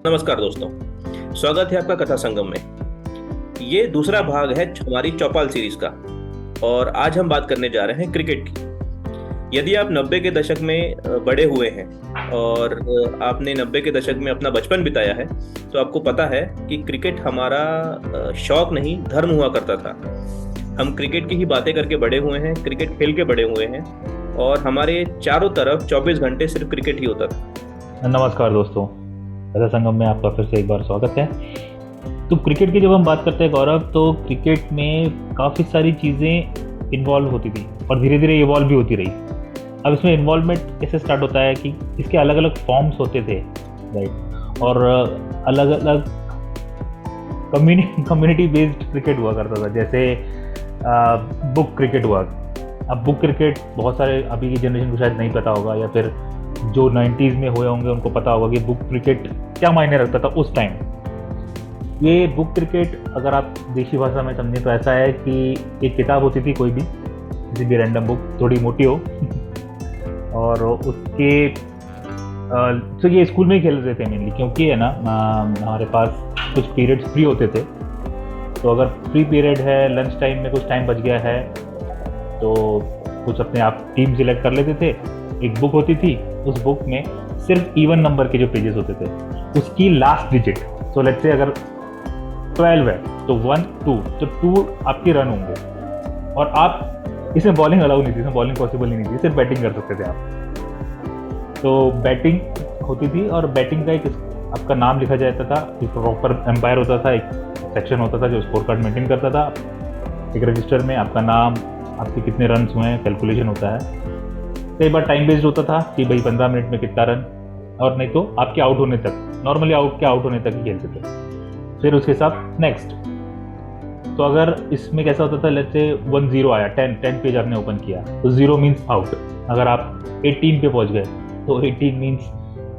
नमस्कार दोस्तों, स्वागत है आपका कथा संगम में। ये दूसरा भाग है हमारी चौपाल सीरीज का। और आज हम बात करने जा रहे हैं क्रिकेट की। यदि आप 90 के दशक में बड़े हुए हैं और आपने 90 के दशक में अपना बचपन बिताया है, तो आपको पता है कि क्रिकेट हमारा शौक नहीं धर्म हुआ करता था। हम क्रिकेट की ही बातें करके बड़े हुए हैं, क्रिकेट खेल के बड़े हुए हैं और हमारे चारों तरफ 24 घंटे सिर्फ क्रिकेट ही होता था। नमस्कार दोस्तों, कथा संगम में आपका फिर से एक बार स्वागत है। तो क्रिकेट की जब हम बात करते हैं गौरव, तो क्रिकेट में काफ़ी सारी चीज़ें इन्वॉल्व होती थी और धीरे धीरे इवॉल्व भी होती रही। अब इसमें इन्वॉल्वमेंट कैसे स्टार्ट होता है कि इसके अलग अलग फॉर्म्स होते थे, राइट, और अलग अलग कम्युनिटी बेस्ड क्रिकेट हुआ करता था। जैसे बुक क्रिकेट हुआ। अब बुक क्रिकेट बहुत सारे अभी की जनरेशन को शायद नहीं पता होगा, या फिर जो 90s में हुए होंगे उनको पता होगा कि बुक क्रिकेट क्या मायने रखता था उस टाइम। ये बुक क्रिकेट अगर आप देशी भाषा में समझें तो ऐसा है कि एक किताब होती थी, कोई भी किसी भी रैंडम बुक, थोड़ी मोटी हो और उसके तो ये स्कूल में ही खेल रहे थे मेनली, क्योंकि है ना हमारे पास कुछ पीरियड्स फ्री होते थे। तो अगर फ्री पीरियड है, लंच टाइम में कुछ टाइम बच गया है, तो कुछ अपने आप टीम सिलेक्ट कर लेते थे। एक बुक होती थी, उस बुक में सिर्फ इवन नंबर के जो पेजेस होते थे उसकी लास्ट डिजिट, तो लेट्स से अगर 12 है तो 1 2, तो 2 आपके रन होंगे। और आप इसमें बॉलिंग अलाउ नहीं थी, इसमें बॉलिंग पॉसिबल ही नहीं थी, सिर्फ बैटिंग कर सकते थे आप। तो बैटिंग होती थी और बैटिंग का एक आपका नाम लिखा जाता था, एक प्रॉपर एम्पायर होता था, एक सेक्शन होता था जो स्कोर कार्ड मेंटेन करता था। एक रजिस्टर में आपका नाम, आपके कितने रन हुए हैं, कैलकुलेशन होता है। कई बार टाइम बेस्ड होता था कि भाई 15 मिनट में कितना रन, और नहीं तो आपके आउट होने तक, नॉर्मली आउट होने तक ही खेलते थे। फिर उसके साथ नेक्स्ट। तो अगर इसमें कैसा होता था, लेट्स से 1-0 आया, 10 पेज आपने ओपन किया, तो 0 मीन्स आउट। अगर आप 18 पे पहुंच गए तो 18 मीन्स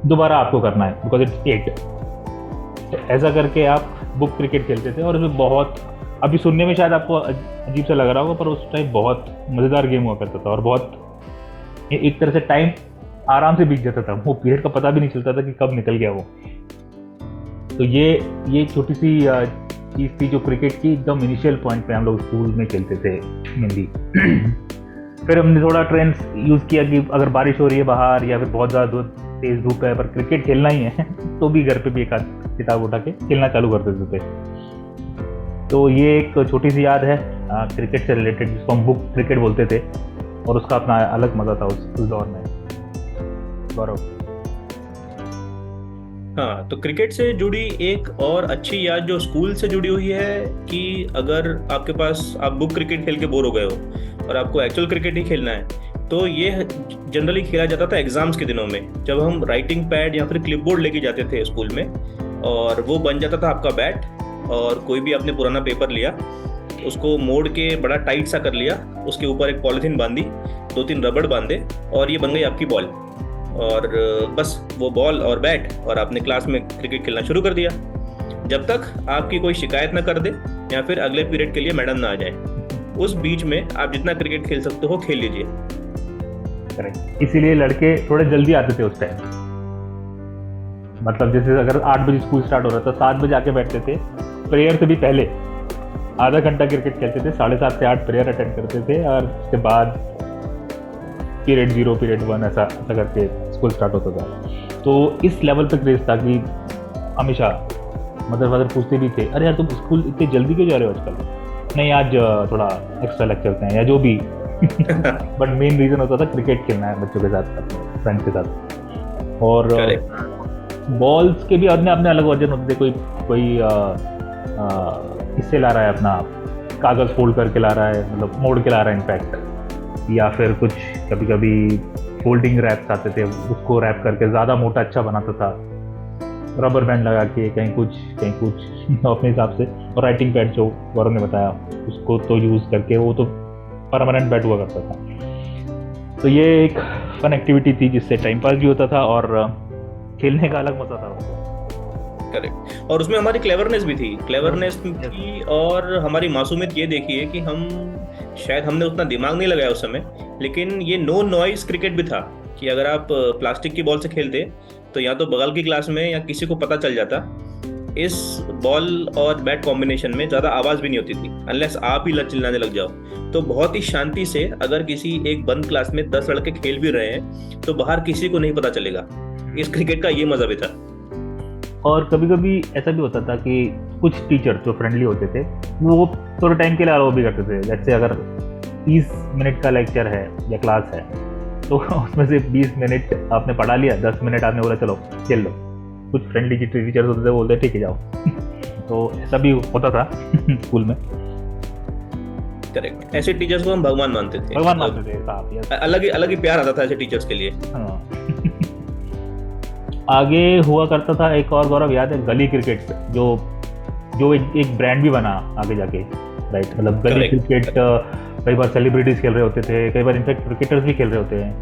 दोबारा आपको करना है, बिकॉज इट्स 8। तो ऐसा करके आप बुक क्रिकेट खेलते थे। और इसमें बहुत, अभी सुनने में शायद आपको अजीब सा लग रहा होगा, पर उस टाइम बहुत मज़ेदार गेम हुआ करता था और बहुत एक तरह से टाइम आराम से बीत जाता था। वो पीरियड का पता भी नहीं चलता था कि कब निकल गया वो। तो ये छोटी सी चीज़ थी जो क्रिकेट की एकदम इनिशियल पॉइंट पे हम लोग स्कूल में खेलते थे मेनली। फिर हमने थोड़ा ट्रेंड्स यूज़ किया कि अगर बारिश हो रही है बाहर या फिर बहुत ज़्यादा तेज़ धूप है पर क्रिकेट खेलना ही है तो भी घर पे भी एक आध किताब उठा के खेलना चालू कर देते थे। तो ये एक छोटी सी याद है क्रिकेट से रिलेटेड, जिसको हम बुक क्रिकेट बोलते थे, और उसका अपना अलग मजा था उस दौर में। गौरव। हाँ, तो क्रिकेट से जुड़ी एक और अच्छी याद जो स्कूल से जुड़ी हुई है कि अगर आपके पास, आप बुक क्रिकेट खेल के बोर हो गए हो और आपको एक्चुअल क्रिकेट ही खेलना है, तो ये जनरली खेला जाता था एग्जाम्स के दिनों में, जब हम राइटिंग पैड या फिर क्लिपबोर्ड लेके जाते थे स्कूल में, और वो बन जाता था आपका बैट। और कोई भी आपने पुराना पेपर लिया, उसको मोड़ के बड़ा टाइट सा कर लिया, उसके ऊपर एक पॉलिथीन बांधी, 2-3 रबड़ बांधे, और ये बन गई आपकी बॉल। और बस वो बॉल और बैट, और आपने क्लास में क्रिकेट खेलना शुरू कर दिया, जब तक आपकी कोई शिकायत ना कर दे या फिर अगले पीरियड के लिए मैडम ना आ जाए। उस बीच में आप जितना क्रिकेट खेल सकते हो खेल लीजिए। करेक्ट, इसीलिए लड़के थोड़े जल्दी आते थे उस टाइम। मतलब जैसे अगर 8 बजे स्कूल स्टार्ट हो रहा था, 7 बजे आके बैठते थे, प्रेयर से भी पहले आधा घंटा क्रिकेट खेलते थे, 7:30 से 8 प्रेयर अटेंड करते थे, और उसके बाद पीरियड 0 पीरियड 1 ऐसा करके स्कूल स्टार्ट होता था। तो इस लेवल पे क्रेज था कि हमेशा मदर फादर पूछते भी थे, अरे यार तुम स्कूल इतने जल्दी क्यों जा रहे हो आजकल? नहीं, आज थोड़ा एक्स्ट्रा लेक्चर चलते हैं या जो भी। बट मेन रीज़न होता था क्रिकेट खेलना है बच्चों के साथ, अपने फ्रेंड्स के साथ। और बॉल्स के भी अपने अपने अलग वर्जन होते थे। कोई इससे ला रहा है, अपना कागज़ फोल्ड करके ला रहा है, मतलब मोड़ के ला रहा है इनफैक्ट, या फिर कुछ कभी कभी फोल्डिंग रैप्स आते थे, उसको रैप करके ज़्यादा मोटा अच्छा बनाता था, रबर बैंड लगा के, कहीं कुछ अपने हिसाब से। और राइटिंग पैड जो गौरव ने बताया, उसको तो यूज़ करके वो तो परमानेंट बैट हुआ करता था। तो ये एक फन एक्टिविटी थी जिससे टाइम पास भी होता था और खेलने का अलग मजा था। करेक्ट, और उसमें हमारी क्लेवरनेस भी थी, और हमारी मासूमियत ये देखिए कि शायद हमने उतना दिमाग नहीं लगाया उस समय, लेकिन ये नो नॉइज क्रिकेट भी था कि अगर आप प्लास्टिक की बॉल से खेलते तो या तो बगल की क्लास में या किसी को पता चल जाता। इस बॉल और बैट कॉम्बिनेशन में ज्यादा आवाज भी नहीं होती थी, अनलेस आप ही चिल्लाने लग जाओ। तो बहुत ही शांति से अगर किसी एक बंद क्लास में 10 लड़के खेल भी रहे हैं तो बाहर किसी को नहीं पता चलेगा। इस क्रिकेट का ये मजा भी था। और कभी कभी ऐसा भी होता था कि कुछ टीचर जो फ्रेंडली होते थे वो थोड़े टाइम के लिए अलाउ भी करते थे। जैसे अगर 30 मिनट का लेक्चर है या क्लास है तो उसमें से 20 मिनट आपने पढ़ा लिया, 10 मिनट आपने बोला चलो खेल लो। कुछ फ्रेंडली टीचर्स होते थे, बोलते ठीक है जाओ। तो ऐसा भी होता था स्कूल में। करेक्ट, ऐसे टीचर्स को हम भगवान मानते थे। भगवान मानते थे साहब। अलग ही प्यार आता था ऐसे टीचर्स के लिए। हाँ। आगे हुआ करता था एक और, गौरव याद है, गली क्रिकेट, जो एक ब्रांड भी बना आगे जाके, राइट। मतलब गली क्रिकेट कई बार सेलिब्रिटीज खेल रहे होते थे, कई बार इनफैक्ट क्रिकेटर्स भी खेल रहे होते हैं।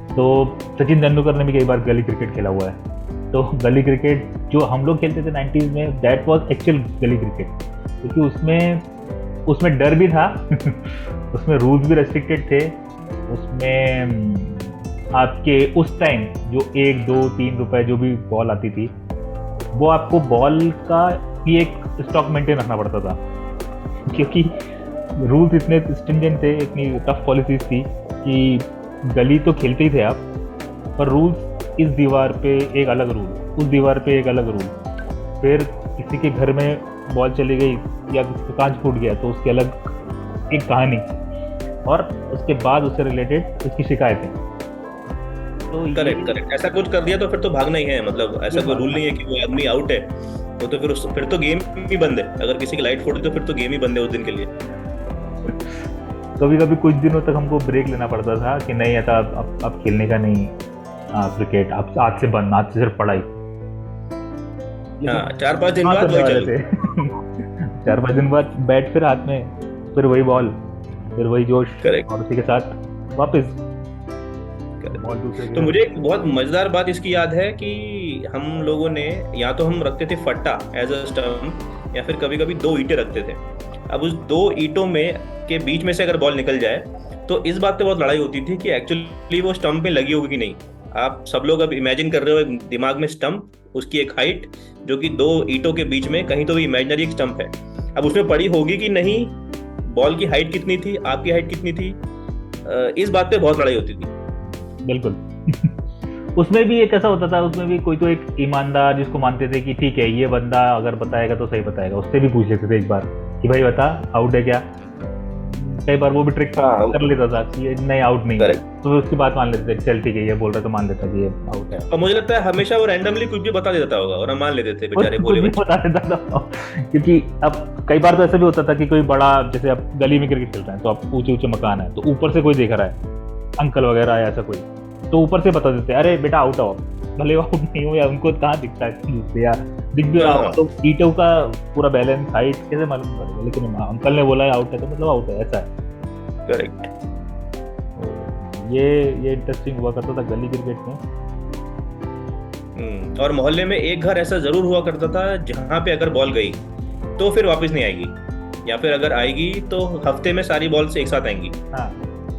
तो सचिन तेंदुलकर ने भी कई बार गली क्रिकेट खेला हुआ है। तो गली क्रिकेट जो हम लोग खेलते थे 90s में, दैट वाज एक्चुअल गली क्रिकेट, क्योंकि उसमें डर भी था उसमें रूल्स भी रेस्ट्रिक्टेड थे। उसमें आपके उस टाइम जो 1, 2, 3 रुपए जो भी बॉल आती थी, वो आपको बॉल का भी एक स्टॉक मेंटेन रखना पड़ता था, क्योंकि रूल्स इतने स्ट्रिंजेंट थे, इतनी टफ पॉलिसीज थी कि गली तो खेलते ही थे आप, पर रूल्स इस दीवार पे एक अलग रूल, उस दीवार पे एक अलग रूल, फिर किसी के घर में बॉल चली गई या किसी का कांच फूट गया तो उसकी अलग एक कहानी, और उसके बाद उससे रिलेटेड उसकी शिकायतें। तो करेक्ट, ऐसा कुछ कर दिया तो फिर तो भागना ही है। मतलब ऐसा कोई रूल नहीं है कि वो आदमी आउट है वो तो फिर तो गेम ही बंद है। अगर किसी की लाइट फूटी तो फिर तो गेम ही बंद है उस दिन के लिए। कभी कभी कुछ दिनों तक हमको ब्रेक लेना पड़ता था कि नहीं ऐसा अब खेलने का नहीं क्रिकेट, अब आज से बंद, आज से सिर्फ पढ़ाई। हाँ, 4-5 दिन बाद वही चलो। 4-5 दिन बाद बैट फिर हाथ में, फिर वही बॉल, फिर वही जोश, और उसी के साथ वापस। तो मुझे एक बहुत मजेदार बात इसकी याद है कि हम लोगों ने या तो हम रखते थे फट्टा एज अ स्टंप, या फिर कभी कभी 2 ईंटें रखते थे। अब उस 2 ईंटों में के बीच में से अगर बॉल निकल जाए तो इस बात पे बहुत लड़ाई होती थी कि एक्चुअली वो स्टंप में लगी होगी कि नहीं। आप सब लोग अब इमेजिन कर रहे हो दिमाग में स्टंप, उसकी एक हाइट जो कि 2 ईंटों के बीच में कहीं तो भी इमेजिनरी एक स्टंप है। अब उसमें पड़ी होगी कि नहीं, बॉल की हाइट कितनी थी, आपकी हाइट कितनी थी, इस बात पे बहुत लड़ाई होती थी। बिल्कुल। उसमें भी एक ऐसा होता था, उसमें भी कोई तो एक ईमानदार जिसको मानते थे कि ठीक है ये बंदा अगर बताएगा तो सही बताएगा, उससे भी पूछ लेते थे एक बार कि भाई बता आउट है क्या। कई बार वो भी ट्रिक कर लेता था कि नहीं आउट नहीं है, तो उसकी बात मान लेते थे, चल ठीक है ये बोल रहा तो मान लेता कि ये आउट है। और मुझे लगता है हमेशा वो रैंडमली कुछ भी बता देता होगा और हम मान लेते थे बेचारे बोले बता देता था। क्योंकि अब कई बार तो ऐसा भी होता था कि कोई बड़ा, जैसे आप गली में क्रिकेट खेल रहे हैं तो आप ऊंचे ऊंचे मकान है, तो ऊपर से कोई देख रहा है, अंकल वगैरह या ऐसा कोई, तो ऊपर से बता देते अरे बेटा आउट आओ, भले आउट नहीं हो या उनको कहाँ दिखता है या दिख भी रहा हो तो ईंटों का पूरा बैलेंस हाइट कैसे मालूम पड़ेगा, लेकिन अंकल ने बोला है आउट है तो मतलब आउट है, ऐसा है। करेक्ट। ये इंटरेस्टिंग हुआ करता था गली क्रिकेट में। और मोहल्ले में एक घर ऐसा जरूर हुआ करता था जहां पे अगर बॉल गई तो फिर वापस नहीं आएगी, या फिर अगर आएगी तो हफ्ते में सारी बॉल्स एक साथ आएंगी। हाँ।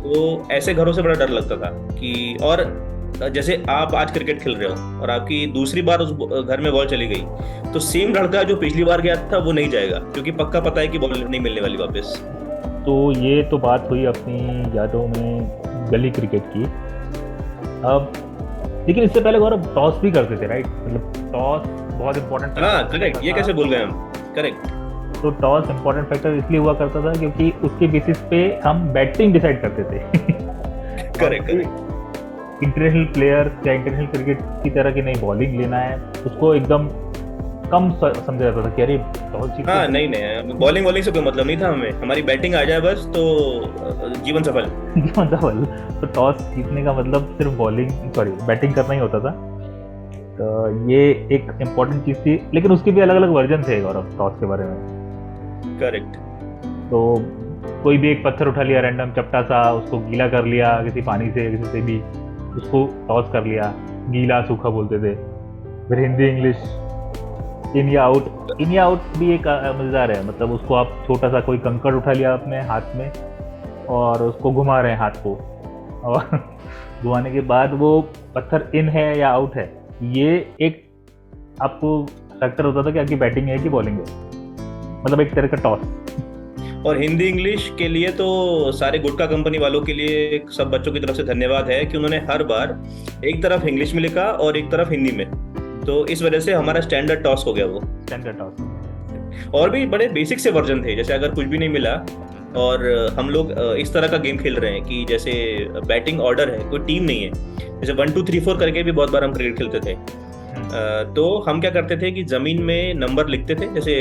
तो ऐसे घरों से बड़ा डर लगता था कि, और जैसे आप आज क्रिकेट खेल रहे हो और आपकी दूसरी बार उस घर में बॉल चली गई तो सेम लड़का जो पिछली बार गया था वो नहीं जाएगा, क्योंकि पक्का पता है कि बॉल नहीं मिलने वाली वापस। तो ये तो बात हुई अपनी यादों में गली क्रिकेट की। अब लेकिन इससे पहले गौरव टॉस भी करते थे, राइट? मतलब टॉस बहुत इंपॉर्टेंट। हाँ करेक्ट, ये कैसे भूल गए हम। करेक्ट। तो टॉस इंपॉर्टेंट फैक्टर इसलिए हुआ करता था क्योंकि उसके बेसिस पे हम बैटिंग डिसाइड करते थे। करेक्ट। इंटरनेशनल प्लेयर्स या इंटरनेशनल क्रिकेट की तरह की नहीं बॉलिंग लेना है, उसको एकदम कम समझा जाता था कि अरे टॉस जीत। हाँ नहीं, बॉलिंग से कोई मतलब नहीं था हमें, हमारी बैटिंग आ जाए बस तो जीवन सफल। जीवन सफल। तो टॉस जीतने का मतलब सिर्फ बैटिंग करना ही होता था। तो ये एक इम्पोर्टेंट चीज़ थी, लेकिन उसके भी अलग अलग वर्जन थे गौरव टॉस के बारे में। करेक्ट। तो कोई भी एक पत्थर उठा लिया रैंडम चपटा सा, उसको गीला कर लिया किसी पानी से, किसी से भी उसको टॉस कर लिया, गीला सूखा बोलते थे। फिर हिंदी इंग्लिश इन या आउट भी एक मजेदार है। मतलब उसको आप छोटा सा कोई कंकड़ उठा लिया अपने हाथ में और उसको घुमा रहे हैं हाथ को, और घुमाने के बाद वो पत्थर इन है या आउट है ये एक आपको फैक्टर होता था कि आपकी बैटिंग है कि बॉलिंग है, मतलब एक तरह का टॉस। और हिंदी इंग्लिश के लिए तो सारे गुटखा कंपनी वालों के लिए सब बच्चों की तरफ से धन्यवाद है कि उन्होंने हर बार एक तरफ इंग्लिश में लिखा और एक तरफ हिंदी में, तो इस वजह से हमारा स्टैंडर्ड टॉस हो गया वो। Standard toss. और भी बड़े बेसिक से वर्जन थे, जैसे अगर कुछ भी नहीं मिला और हम लोग इस तरह का गेम खेल रहे हैं कि जैसे बैटिंग ऑर्डर है, कोई टीम नहीं है, जैसे 1 2 3 4 करके भी बहुत बार हम क्रिकेट खेलते थे। तो हम क्या करते थे कि जमीन में नंबर लिखते थे, जैसे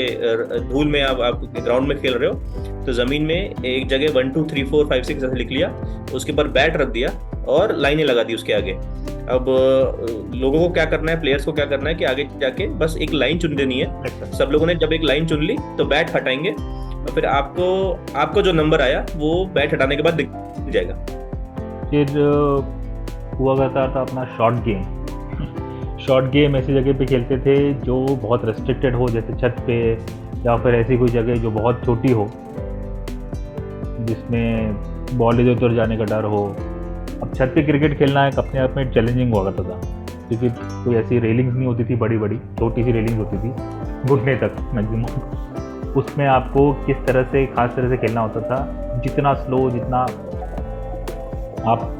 धूल में आप ग्राउंड में खेल रहे हो तो जमीन में एक जगह 1 2 3 4 5 6 ऐसे लिख लिया, उसके ऊपर बैट रख दिया और लाइनें लगा दी उसके आगे। अब लोगों को क्या करना है, प्लेयर्स को क्या करना है कि आगे जाके बस एक लाइन चुन देनी है। सब लोगों ने जब एक लाइन चुन ली तो बैट हटाएंगे और फिर आपको जो नंबर आया वो बैट हटाने के बाद दिख जाएगा। फिर हुआ करता था अपना शॉर्ट गेम। शॉर्ट गेम ऐसी जगह पे खेलते थे जो बहुत रेस्ट्रिक्टेड हो, जैसे छत पे या फिर ऐसी कोई जगह जो बहुत छोटी हो जिसमें बॉल इधर उधर जाने का डर हो। अब छत पे क्रिकेट खेलना है अपने आप में चैलेंजिंग हुआ करता था, क्योंकि कोई ऐसी रेलिंग्स नहीं होती थी, बड़ी बड़ी छोटी सी रेलिंग्स होती थी घुटने तक मैक्सिमम। उसमें आपको किस तरह से खास तरह से खेलना होता था, जितना स्लो, जितना आप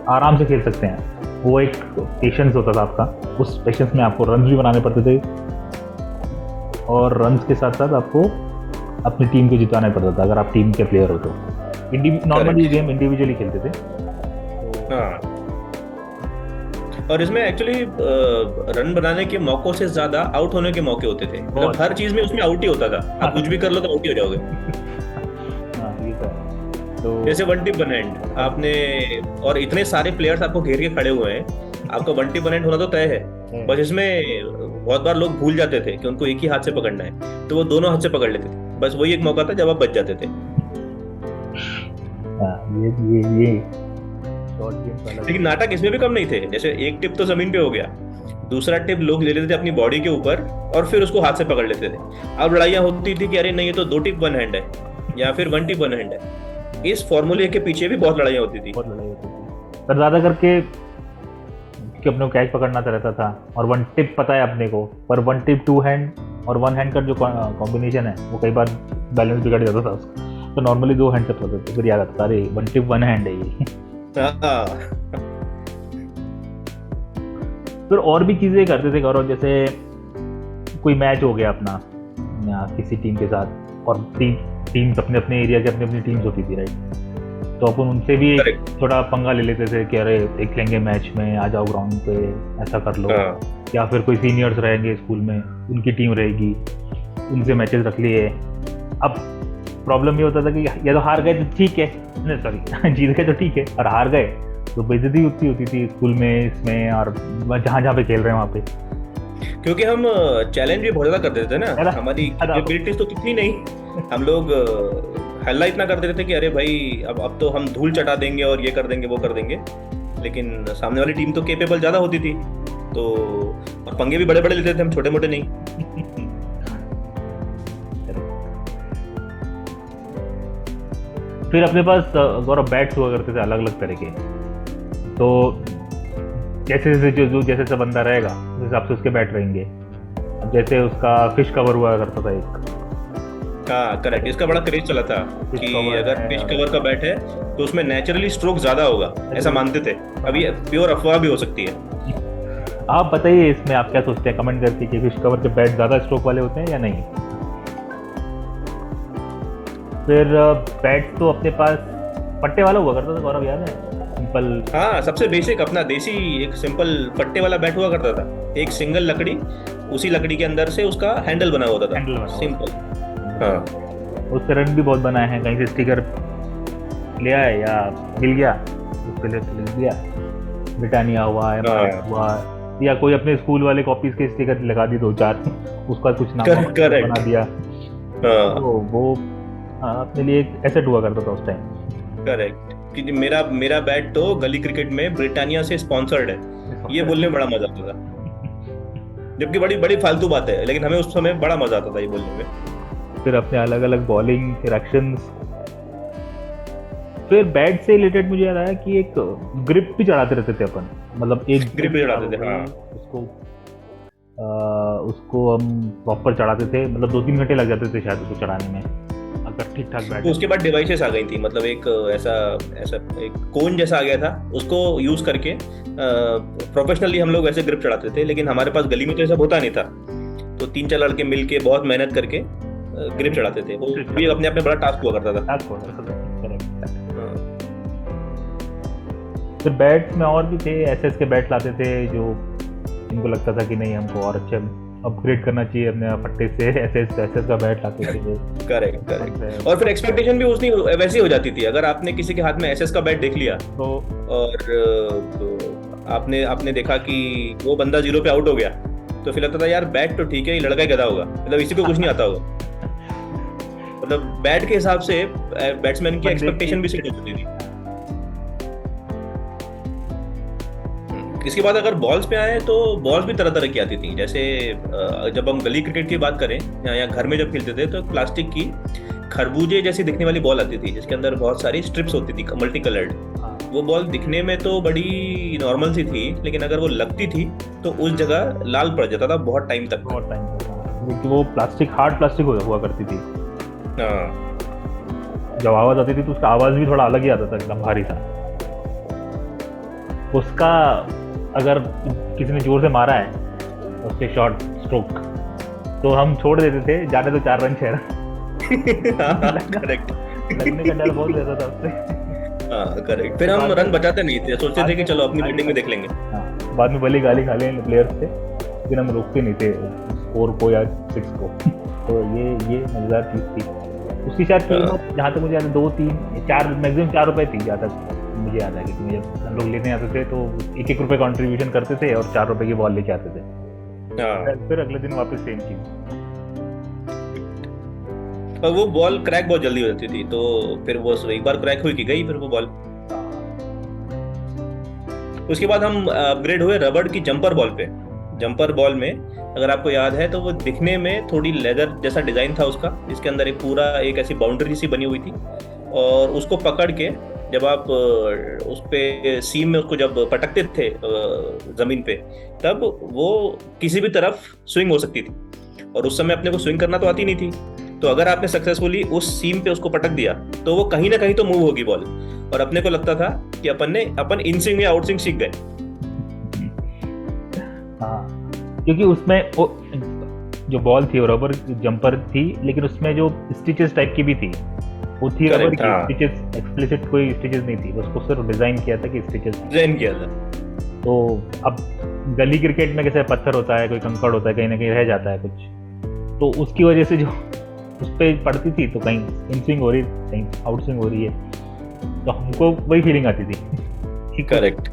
आराम से खेल सकते हैं, वो एक पेशेंस होता था आपका। उस पेशेंस में आपको रन भी बनाने पड़ते थे और रन्स के साथ साथ आपको अपनी टीम को जिताना पड़ता था अगर आप टीम के प्लेयर हो तो। नॉर्मली गेम इंडिविजुअली खेलते थे। हाँ, और इसमें एक्चुअली रन बनाने के मौकों से ज्यादा आउट होने के मौके होते थे, मतलब हर चीज में उसमें आउट ही होता था। आप कुछ भी कर लो तो आउट ही हो जाओगे। हाँ, ये तो जैसे 1 टिप 1 हैंड आपने, और इतने सारे प्लेयर्स आपको घेर के खड़े हुए हैं, आपका 1 टिप 1 हैंड होना तो तय है। बस इसमें बहुत बार लोग भूल जाते थे कि उनको एक ही हाथ से पकड़ना है, तो वो दोनों हाथ से पकड़ लेते थे। बस वही एक मौका था जब आप बच जाते थे। ये लेकिन नाटक इसमें भी कम नहीं थे। जैसे एक टिप तो जमीन पे हो गया, दूसरा टिप लोग ले लेते थे अपनी बॉडी के ऊपर और फिर उसको हाथ से पकड़ लेते थे। अब लड़ाइयां होती थी कि अरे नहीं, ये तो 2 टिप 1 हैंड है या फिर 1 टिप 1 हैंड है। इस फॉर्मूले के पीछे भी बहुत लड़ाइयां होती थी। पर ज्यादा करके कि अपने को कैच पकड़ना रहता था और 1 टिप पता है अपने को, पर 1 टिप 2 हैंड और 1 हैंड का जो कॉम्बिनेशन है वो कई बार बैलेंस बिगड़ जाता था उसका। तो नॉर्मली 2 हैंड से पकड़ते थे, फिर याद आता था अरे 1 टिप 1 हैंड है ये। फिर और भी चीजें करते थे गौरव, जैसे कोई मैच हो गया अपना या किसी टीम के साथ, और टीम्स अपने अपने एरिया की अपनी अपनी टीम्स होती थी, राइट। तो अपन उनसे भी थोड़ा पंगा ले लेते थे कि अरे देख लेंगे मैच में, आ जाओ ग्राउंड पे, ऐसा कर लो। या फिर कोई सीनियर्स रहेंगे स्कूल में, उनकी टीम रहेगी, उनसे मैचेस रख लिए। अब प्रॉब्लम ये होता था कि या तो हार गए तो ठीक है, नहीं सॉरी जीत गए तो ठीक है, और हार गए तो बेइज्जती उतनी होती थी स्कूल में, इसमें और जहाँ जहाँ पे खेल रहे हैं वहाँ पे। क्योंकि हम चैलेंज भी बहुत ज्यादा करते थे ना, हमारी कैपेबिलिटीज तो कितनी नहीं, हम लोग हल्ला इतना कर देते थे कि अरे भाई अब तो हम धूल चटा देंगे और ये कर देंगे वो कर देंगे। लेकिन सामने वाली टीम तो केपेबल ज्यादा होती थी, तो और पंगे भी बड़े बड़े लेते थे, हम छोटे मोटे नहीं। फिर अपने पास गौरव बैट्स हुआ करते थे अलग अलग तरह के। तो जैसे जैसे जो जैसे सा बंदा रहेगा उस हिसाब से उसके बैट रहेंगे। अब जैसे उसका फिश कवर हुआ करता था एक। हाँ करेक्ट, इसका बड़ा क्रेज चला था कि अगर फिश कवर का बैट है तो उसमें नेचुरली स्ट्रोक ज्यादा होगा, ऐसा मानते थे। अभी प्योर अफवाह भी हो सकती है। आप बताइए इसमें आप क्या सोचते हैं, कमेंट करके कि फिश कवर के बैट ज्यादा स्ट्रोक वाले होते हैं या नहीं। फिर बैट तो अपने पास पट्टे वाला हुआ करता था गौरव, याद है, सिंपल। हाँ, सबसे बेसिक अपना देसी एक सिंपल पट्टे वाला बैट हुआ करता था, एक सिंगल लकड़ी, उसी लकड़ी के अंदर से उसका हैंडल बना होता था, सिंपल। हाँ, उससे रन भी बहुत बनाए हैं, कहीं से स्टिकर ले आए या मिल गया उसके लिए लिख दिया ब्रिटानिया हुआ, हुआ, या कोई अपने स्कूल वाले कॉपीज के स्टिकर लगा दी 2-4 उसका कुछ नाम बना दिया। तो वो अपने लिए एक एसेट हुआ करता था उस टाइम। करेक्ट, कि मेरा बैट तो गली क्रिकेट में ब्रिटानिया से स्पॉन्सर्ड है, ये बोलने में बड़ा मजा आता था। जबकि बड़ी बड़ी फालतू बात है, लेकिन हमें उस समय बड़ा मजा आता था ये बोलने में। फिर अपने अलग अलग बॉलिंग फिर एक्शंस। फिर बैट से रिलेटेड मुझे याद आया कि एक ग्रिप भी चढ़ाते रहते थे अपन। मतलब एक ग्रिप grip चढ़ाते थे, हो हाँ। गई, उसको हम प्रॉपर चढ़ाते थे, मतलब 2-3 घंटे लग जाते थे शायद उसको चढ़ाने में, अगर ठीक ठाक बैठ तो उसके जाता। बाद डिवाइसेस आ गई थी, मतलब एक ऐसा ऐसा एक कोन जैसा आ गया था, उसको यूज करके प्रोफेशनली हम लोग वैसे ग्रिप चढ़ाते थे, लेकिन हमारे पास गली में तो ऐसा होता नहीं था। तो 3-4 लड़के मिल के बहुत मेहनत करके ग्रिप चढ़ाते थे, वो भी अपने आप में बड़ा टास्क हुआ करता था। करेक्ट। हाँ। फिर बैट्स में और भी थे, एसएस के बैट लाते थे जो इनको लगता था कि नहीं हमको और अच्छे अपग्रेड करना चाहिए अपने फट्टे से, एसएस का बैट लाते थे। Correct correct. और फिर एक्सपेक्टेशन भी उतनी वैसी हो जाती थी, अगर आपने किसी के हाथ में एसएस का बैट देख लिया तो और आपने आपने देखा कि वो बंदा 0 पे आउट हो गया, तो फिर लगता था यार बैट तो ठीक है, ये लड़का ही गधा होगा, मतलब इसी को कुछ नहीं आता होगा। मतलब बैट के हिसाब से बैट्समैन की एक्सपेक्टेशन भी सेट होती थी। इसके बाद अगर बॉल्स पे आए तो बॉल्स भी तरह तरह की आती थी, जैसे जब हम गली क्रिकेट की बात करें या घर में जब खेलते थे तो प्लास्टिक की खरबूजे जैसी दिखने वाली बॉल आती थी, जिसके अंदर बहुत सारी स्ट्रिप्स होती थी मल्टी कलर्ड। वो बॉल दिखने में तो बड़ी नॉर्मल सी थी, लेकिन अगर वो लगती थी तो उस जगह लाल पड़ जाता था बहुत टाइम तक। क्योंकि वो प्लास्टिक हार्ड प्लास्टिक हुआ करती थी। हाँ। जब आवाज आती थी तो उसका आवाज भी थोड़ा अलग ही आता था, एकदम भारी सा। उसका अगर किसी ने जोर से मारा है उसके शॉट स्ट्रोक, तो हम छोड़ देते थे, जाने तो 4 रन 6 रन। करेक्ट। लगने का डर बहुत रहता था उससे। हाँ करेक्ट। फिर हम रन बचाते नहीं थे, सोचते थे कि चलो अपनी बैटिंग में देख लेंगे। हाँ, बाद में भले गाली खा लें प्लेयर्स से, लेकिन हम रोकते नहीं थे स्कोर को या 6 को। तो ये मजेदार चीज थी उसकी। शायद कीमत जहाँ तक मुझे याद है 2-3-4 मैक्सिमम 4 रुपए थी, जहाँ तक मुझे याद है, क्योंकि जब हम लोग लेने आते थे तो 1-1 रुपए कॉन्ट्रीब्यूशन करते थे और 4 रुपए की बॉल लेके आते थे। फिर अगले दिन वापस सेम चीज। और वो बॉल क्रैक बहुत जल्दी हो जाती थी, तो फिर वो एक बार क्रैक हुई कि गई फिर वो बॉल। उसके बाद हम अपग्रेड हुए रबड़ की जंपर बॉल पे। जंपर बॉल में अगर आपको याद है तो वो दिखने में थोड़ी लेदर जैसा डिजाइन था उसका, जिसके अंदर एक पूरा एक ऐसी बाउंड्री सी बनी हुई थी, और उसको पकड़ के जब आप उस पे सीम में उसको जब पटकते थे जमीन पे, तब वो किसी भी तरफ स्विंग हो सकती थी, और उस समय अपने को स्विंग करना तो आती नहीं थी। तो अगर आपने सक्सेसफुली उस सीम पे उसको पटक दिया तो वो कहीं ना कहीं तो मूव होगी बॉल, और अपने को लगता था कि अपन इन स्विंग या आउट स्विंग सीख गए। हाँ, क्योंकि उसमें वो जो बॉल थी वो रबर जंपर थी, लेकिन उसमें जो स्टिचेस टाइप की भी थी, वो थी रबर की स्टिचेस, एक्सप्लिसिट कोई स्टिचेस नहीं थी, उसको सिर्फ डिजाइन किया था कि स्टिचेस डिजाइन किया था। तो अब गली क्रिकेट में कैसे पत्थर होता है, कोई कंकड़ होता है, कहीं ना कहीं रह जाता है कुछ, तो उसकी वजह से जो उस पर पड़ती थी तो कहीं इन स्विंग हो रही, कहीं आउट स्विंग हो रही है, तो हमको वही फीलिंग आती थी। करेक्ट।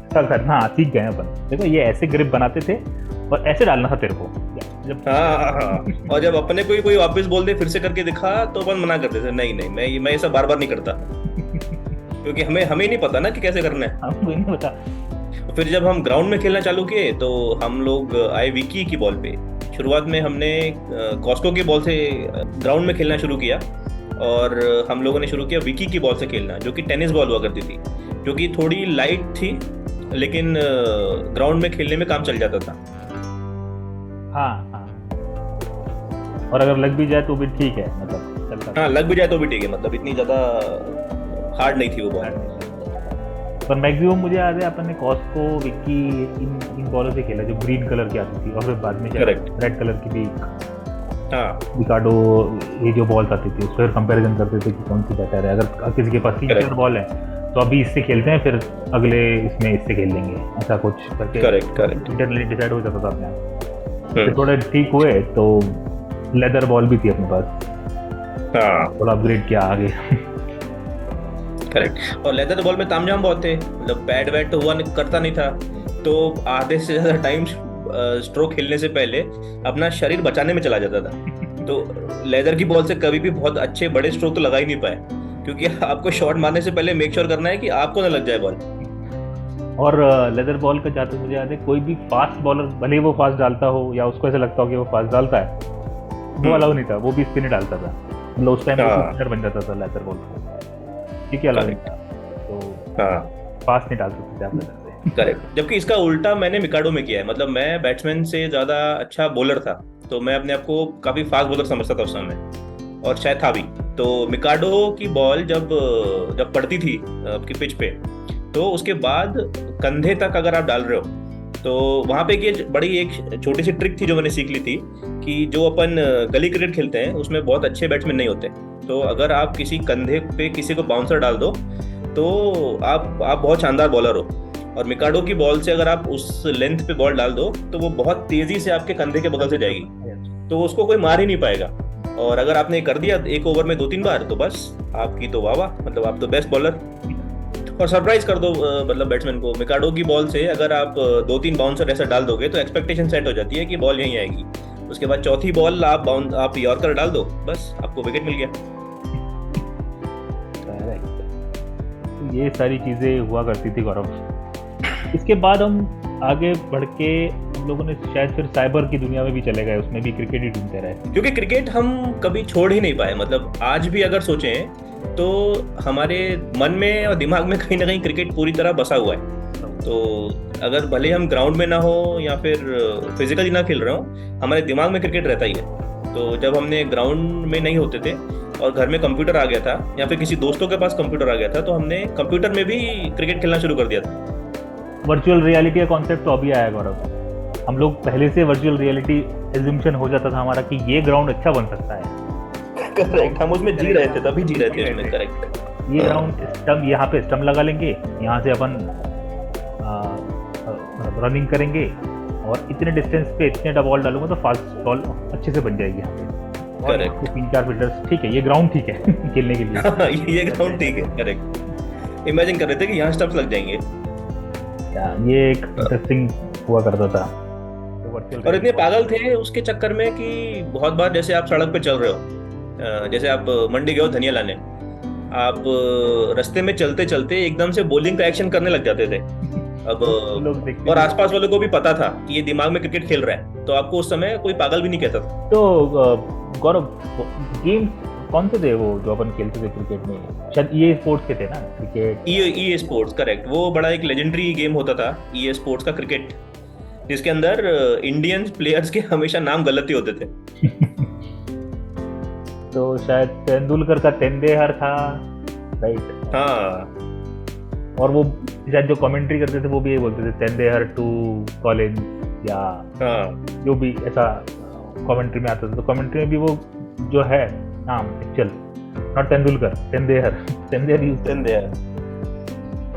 हाँ, सीख गए अपन, देखो ये ऐसे ग्रिप बनाते थे और ऐसे डालना था तेरे को जब। हाँ। और जब अपने कोई वापस बोल दे फिर से करके दिखा तो अपन मना करते थे, नहीं नहीं मैं ये सब बार बार नहीं करता, क्योंकि हमें नहीं पता ना कि कैसे करना है, हमको नहीं पता। फिर जब हम ग्राउंड में खेलना चालू किए तो हम लोग आए विकी की बॉल पे। शुरुआत में हमने कॉस्को की बॉल से ग्राउंड में खेलना शुरू किया, और हम लोगों ने शुरू किया विकी की बॉल से खेलना, जो कि टेनिस बॉल हुआ करती थी, जो कि थोड़ी लाइट थी लेकिन ग्राउंड में खेलने में काम चल जाता था। हाँ, और अगर लग भी जाए तो भी ठीक है, मतलब चलता। हाँ, लग भी जाए तो भी ठीक है, मतलब इतनी ज्यादा हार्ड नहीं थी वो बॉल। पर मैक्सिमम मुझे याद है अपन ने कॉस्को, विक्की इन बॉलों से खेला जो ग्रीन कलर की आती थी, और फिर बाद में रेड कलर की भी रिकार्डो, ये जो बॉल्स आती थी उस पर कंपैरिजन करते थे कि कौन सी बेटर है। अगर किसी के पास 3-4 बॉल है तो अभी इससे खेलते हैं, फिर अगले इसमें इससे खेल लेंगे, ऐसा कुछ करके करेक्ट इंटरनली डिसाइड हो जाता था अपने आप। फिर थोड़े ठीक हुए तो लेदर बॉल भी थी अपने पास, थोड़ा अपग्रेड किया आगे। करेक्ट। और लेदर बॉल में तामझाम बहुत थे, मतलब बैट वैट तो हुआ करता नहीं था, तो आधे से ज्यादा टाइम स्ट्रोक खेलने से पहले अपना शरीर बचाने में चला जाता था। तो लेदर की बॉल से कभी भी बहुत अच्छे बड़े स्ट्रोक तो लगा ही नहीं पाए, क्योंकि आपको शॉट मारने से पहले मेक श्योर करना है कि आपको ना लग जाए बॉल। और लेदर बॉल का जहाँ तक मुझे याद है, कोई भी फास्ट बॉलर भले ही वो फास्ट डालता हो या उसको ऐसा लगता हो कि वो फास्ट डालता है, वो अलाउ नहीं था, वो भी स्पिन डालता था, मतलब उस टाइम स्पिनर बन जाता था लेदर बॉल, ठीक है, अलाउ नहीं था, तो फास्ट नहीं डाल सकते थे आप लेदर से। करेक्ट, जबकि इसका उल्टा मैंने मिकाडो में किया है। मतलब मैं बैट्समैन से ज्यादा अच्छा बॉलर था, तो मैं अपने आप को काफी फास्ट बॉलर समझता था उस समय, और शायद था भी। तो मिकाडो की बॉल जब जब पड़ती थी आपकी पिच पे, तो उसके बाद कंधे तक अगर आप डाल रहे हो, तो वहां पे ये बड़ी एक छोटी सी ट्रिक थी जो मैंने सीख ली थी, कि जो अपन गली क्रिकेट खेलते हैं उसमें बहुत अच्छे बैट्समैन नहीं होते। तो अगर आप किसी कंधे पे किसी को बाउंसर डाल दो, तो आप बहुत शानदार बॉलर हो। और मिकाडो की बॉल से अगर आप उस लेंथ पे बॉल डाल दो, तो वो बहुत तेजी से आपके कंधे के बगल से जाएगी, तो उसको कोई मार ही नहीं पाएगा। और अगर आपने कर दिया एक ओवर में 2-3 बार, तो बस आपकी तो वाह वाह, मतलब आप तो बेस्ट बॉलर, और सरप्राइज कर दो मतलब बैट्समैन को। मिकाडो की बॉल से अगर आप 2-3 बाउंसर ऐसा डाल दोगे, तो एक्सपेक्टेशन सेट हो जाती है कि बॉल यहीं आएगी। उसके बाद चौथी बॉल आप यॉर्कर डाल दो, बस आपको विकेट मिल गया। ये सारी चीजें हुआ करती थी गौरव। इसके बाद हम आगे बढ़ के हम लोगों ने शायद फिर साइबर की दुनिया में भी चले गए, उसमें भी क्रिकेट ही ढूंढते रहे, क्योंकि क्रिकेट हम कभी छोड़ ही नहीं पाए। मतलब आज भी अगर सोचें तो हमारे मन में और दिमाग में कहीं ना कहीं क्रिकेट पूरी तरह बसा हुआ है। तो अगर भले हम ग्राउंड में ना हो या फिर फिजिकली ना खेल रहे हो, हमारे दिमाग में क्रिकेट रहता ही है। तो जब हमने ग्राउंड में नहीं होते थे और घर में कंप्यूटर आ गया था, या फिर किसी दोस्तों के पास कंप्यूटर आ गया था, तो हमने कंप्यूटर में भी क्रिकेट खेलना शुरू कर दिया था। वर्चुअल रियलिटी का कॉन्सेप्ट तो अभी आया गौरव। हम लोग पहले से वर्चुअल रियलिटी एज्यूम्पशन हो जाता था हमारा कि ये ग्राउंड अच्छा बन सकता है। करेक्ट, हम उसमें जी रहे थे, तभी जी रहे थे उसमें। करेक्ट, ये ग्राउंड स्टम्प, यहाँ पे स्टम्प लगा लेंगे, यहाँ से अपन रनिंग करेंगे, और इतने डिस्टेंस पे इतने बॉल डालूंगा तो फास्ट बॉल अच्छे से बन जाएगी यहाँ पे। करेक्ट, 3-4 फील्डर्स, ठीक है, ये ग्राउंड ठीक है खेलने के लिए। ये ग्राउंड ठीक है। करेक्ट, इमेजिन कर रहे थे कि यहाँ स्टम्प्स लग जाएंगे। ये एक इंटरेस्टिंग हुआ करता था। और इतने पागल थे उसके चक्कर में कि बहुत बार जैसे आप सड़क पे चल रहे हो, जैसे आप मंडी गए हो धनिया लाने, आप रास्ते में चलते चलते एकदम से बॉलिंग का एक्शन करने लग जाते थे। अब और आसपास वालों को भी पता था कि ये दिमाग में क्रिकेट खेल रहा है, तो आपको उस समय कोई पागल भी नहीं कहता था। तो गौरव, गेम कौन से थे वो जो अपन खेलते थे क्रिकेट में? शायद EA स्पोर्ट्स के थे ना क्रिकेट। EA sports, correct. वो बड़ा एक लेजेंडरी गेम होता था EA स्पोर्ट्स का क्रिकेट, जिसके अंदर इंडियन प्लेयर्स के हमेशा नाम गलत ही होते थे। तो शायद तेंदुलकर का तेंदेहर था, राइट? हाँ, और वो शायद जो कमेंट्री करते थे वो भी ये बोलते थे तेंदेहर टू कॉलिंस, या हाँ, जो भी ऐसा कमेंट्री में आता था। तो कमेंट्री में भी वो जो है नाम एक्चुअल, नॉट तेंदुलकर, तेंदेहर यूज तेंदेहर।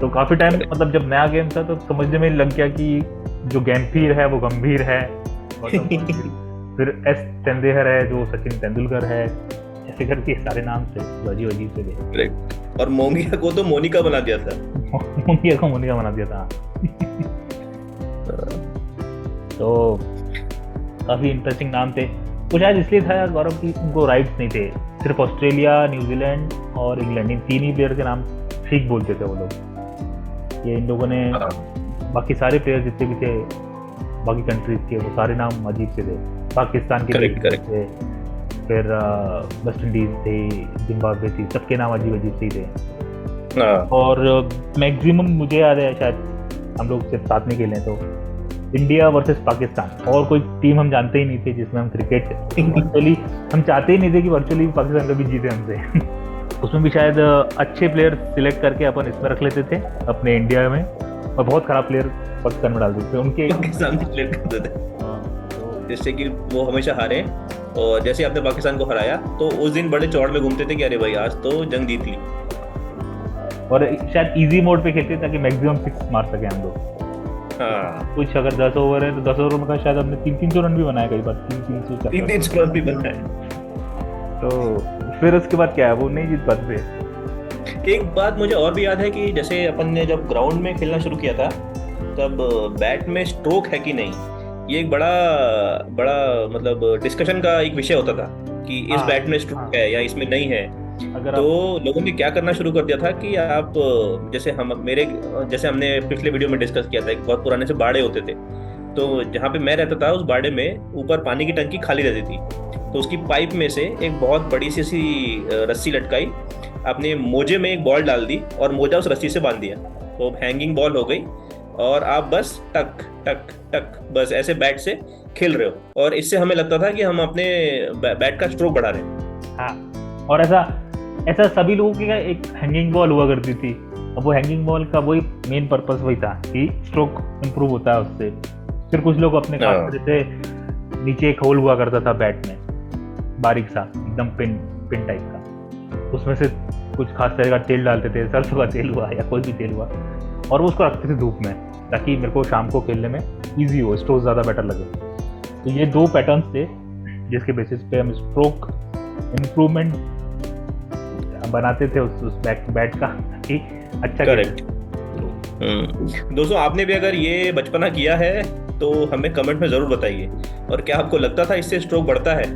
तो काफी टाइम, मतलब जब नया गेम था तो समझने में लग गया कि जो गंभीर है वो गंभीर है, फिर एस तेंदेहर है जो सचिन तेंदुलकर है, ऐसे करके सारे नाम थे अजीब अजीब से थे। और मोंगिया को तो मोनिका बना दिया था। मोनिका को मोनिका बना दिया था। तो काफी इंटरेस्टिंग नाम थे। वो शायद इसलिए था गौरव कि उनको राइट्स नहीं थे, सिर्फ ऑस्ट्रेलिया, न्यूजीलैंड और इंग्लैंड, इन 3 ही प्लेयर के नाम ठीक बोलते थे वो लोग। ये इन लोगों ने बाकी सारे प्लेयर जितने भी थे बाकी कंट्रीज के, वो सारे नाम अजीब से थे। पाकिस्तान के थे, फिर वेस्ट इंडीज थे, जिम्बाब्वे थी, सबके नाम अजीब अजीब से ही थे। और मैक्सिमम मुझे याद है, शायद हम लोग सिर्फ साथ में खेले तो इंडिया वर्सेस पाकिस्तान, और कोई टीम हम जानते ही नहीं थे जिसमें हम क्रिकेट वर्चुअली हम चाहते ही नहीं थे कि वर्चुअली पाकिस्तान कभी जीते हमसे। उसमें भी शायद अच्छे प्लेयर सिलेक्ट करके अपन इसमें रख लेते थे अपने इंडिया में, और बहुत खराब प्लेयर पाकिस्तान में डाल देते थे, उनके सामने प्लेयर करते थे, जिससे कि वो हमेशा हारे। और जैसे आपने पाकिस्तान को हराया तो उस दिन बड़े चौड़ में घूमते थे कि अरे भाई आज तो जंग जीत ली। और शायद इजी मोड पे खेलते ताकि मैक्सिमम 6 मार सके हम लोग। हाँ, कुछ अगर 10 ओवर है तो 10 ओवर में शायद हमने 300 रन भी बनाया, कई बार 300 रन भी बनाए। तो फिर उसके बाद क्या है, वो नहीं जीत पाते थे। एक बात मुझे और भी याद है कि जैसे अपन ने जब ग्राउंड में खेलना शुरू किया था, तब बैट में स्ट्रोक है कि नहीं, ये एक बड़ा मतलब डिस्कशन का एक विषय होता था कि इस बैट में स्ट्रोक है या इसमें नहीं है। तो लोगों ने क्या करना शुरू कर दिया था कि आप जैसे हमने पिछले वीडियो में डिस्कस किया था, एक बहुत पुराने से बाड़े होते थे। तो जहाँ पे मैं रहता था उस बाड़े में ऊपर पानी की टंकी खाली रहती थी, तो उसकी पाइप में से एक बहुत बड़ी सी रस्सी लटकाई, आपने मोजे में एक बॉल डाल दी और मोजा उस रस्सी से बांध दिया, तो हैंगिंग बॉल हो गई। और आप बस टक टक टक बस ऐसे बैट से खेल रहे हो, और इससे हमें लगता था कि हम अपने बैट का स्ट्रोक बढ़ा रहे हैं। हाँ, और ऐसा ऐसा सभी लोगों की एक हैंगिंग बॉल हुआ करती थी। अब वो हैंगिंग बॉल का वही मेन पर्पस वही था कि स्ट्रोक इम्प्रूव होता है उससे। फिर कुछ लोग अपने खास तरह से नीचे एक होल हुआ करता था बैट में, बारीक सा एकदम पिन पिन टाइप का, उसमें से कुछ खास तरह का तेल डालते थे, सरसों का तेल हुआ या कोई भी तेल हुआ, और वो उसको रखते थे धूप में ताकि मेरे को शाम को खेलने में ईजी हो, स्ट्रोक ज़्यादा बेटर लगे। तो ये 2 पैटर्न्स थे जिसके बेसिस पे हम स्ट्रोक इम्प्रूवमेंट बनाते थे उस बैट का कि अच्छा। करेक्ट। दोस्तों, आपने भी अगर ये बचपना किया है तो हमें कमेंट में ज़रूर बताइए, और क्या आपको लगता था इससे स्ट्रोक बढ़ता है?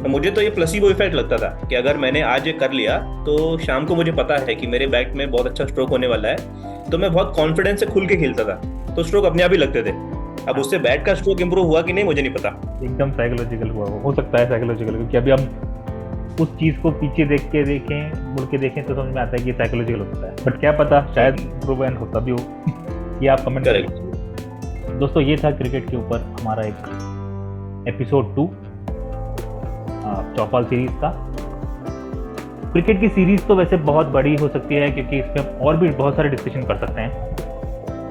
मुझे तो ये प्लेसिबो इफेक्ट लगता था कि अगर मैंने आज ये कर लिया तो शाम को मुझे पता है कि मेरे बैट में बहुत अच्छा स्ट्रोक होने वाला है, तो मैं बहुत कॉन्फिडेंस से खुल के खेलता था, तो स्ट्रोक अपने आप ही लगते थे। अब उससे बैट का स्ट्रोक इम्प्रूव हुआ कि नहीं मुझे नहीं पता। एकदम साइकोलॉजिकल हुआ, हो सकता है साइकोलॉजिकल, क्योंकि अभी हम उस चीज़ को पीछे देखें मुड़ के देखें तो समझ में आता है कि साइकोलॉजिकल होता है, बट क्या पता शायद प्रूवन होता भी हो। ये आप कमेंट करें। दोस्तों, ये था क्रिकेट के ऊपर हमारा एक एपिसोड 2 चौपाल सीरीज का। क्रिकेट की सीरीज तो वैसे बहुत बड़ी हो सकती है क्योंकि इसमें और भी बहुत सारे डिस्कशन कर सकते हैं।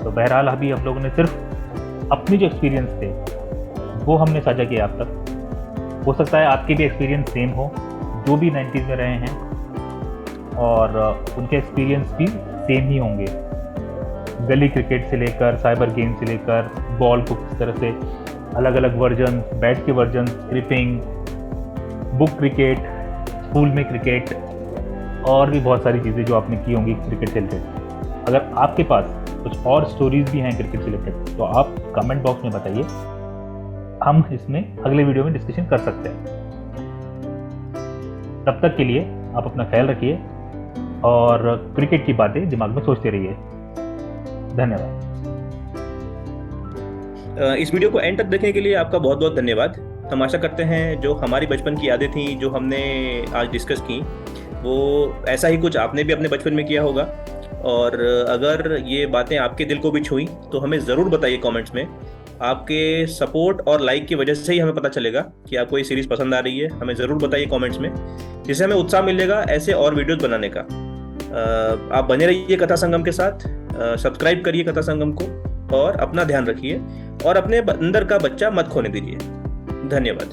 तो बहरहाल अभी आप लोगों ने सिर्फ अपनी जो एक्सपीरियंस थे वो हमने साझा किया आप तक। हो सकता है आपके भी एक्सपीरियंस सेम हो, जो भी 90s में रहे हैं, और उनके एक्सपीरियंस भी सेम ही होंगे। गली क्रिकेट से लेकर साइबर गेम से लेकर बॉल को किस तरह से अलग अलग वर्जन, बैट के version, gripping, book cricket, school में क्रिकेट, और भी बहुत सारी चीज़ें जो आपने की होंगी क्रिकेट से रिलेटेड। अगर आपके पास कुछ और स्टोरीज भी हैं क्रिकेट से रिलेटेड तो आप कमेंट बॉक्स में बताइए, हम इसमें अगले वीडियो में डिस्कशन कर सकते हैं। तब तक के लिए आप अपना ख्याल रखिए और क्रिकेट की बातें दिमाग में सोचते रहिए। धन्यवाद। इस वीडियो को एंड तक देखने के लिए आपका बहुत बहुत धन्यवाद। हम आशा करते हैं जो हमारी बचपन की यादें थी जो हमने आज डिस्कस की, वो ऐसा ही कुछ आपने भी अपने बचपन में किया होगा। और अगर ये बातें आपके दिल को भी छुई तो हमें ज़रूर बताइए कमेंट्स में। आपके सपोर्ट और लाइक की वजह से ही हमें पता चलेगा कि आपको ये सीरीज़ पसंद आ रही है। हमें ज़रूर बताइए कमेंट्स में, जिससे हमें उत्साह मिलेगा ऐसे और वीडियोज़ बनाने का। आप बने रहिए कथा संगम के साथ, सब्सक्राइब करिए कथा संगम को, और अपना ध्यान रखिए और अपने अंदर का बच्चा मत खोने दीजिए। धन्यवाद।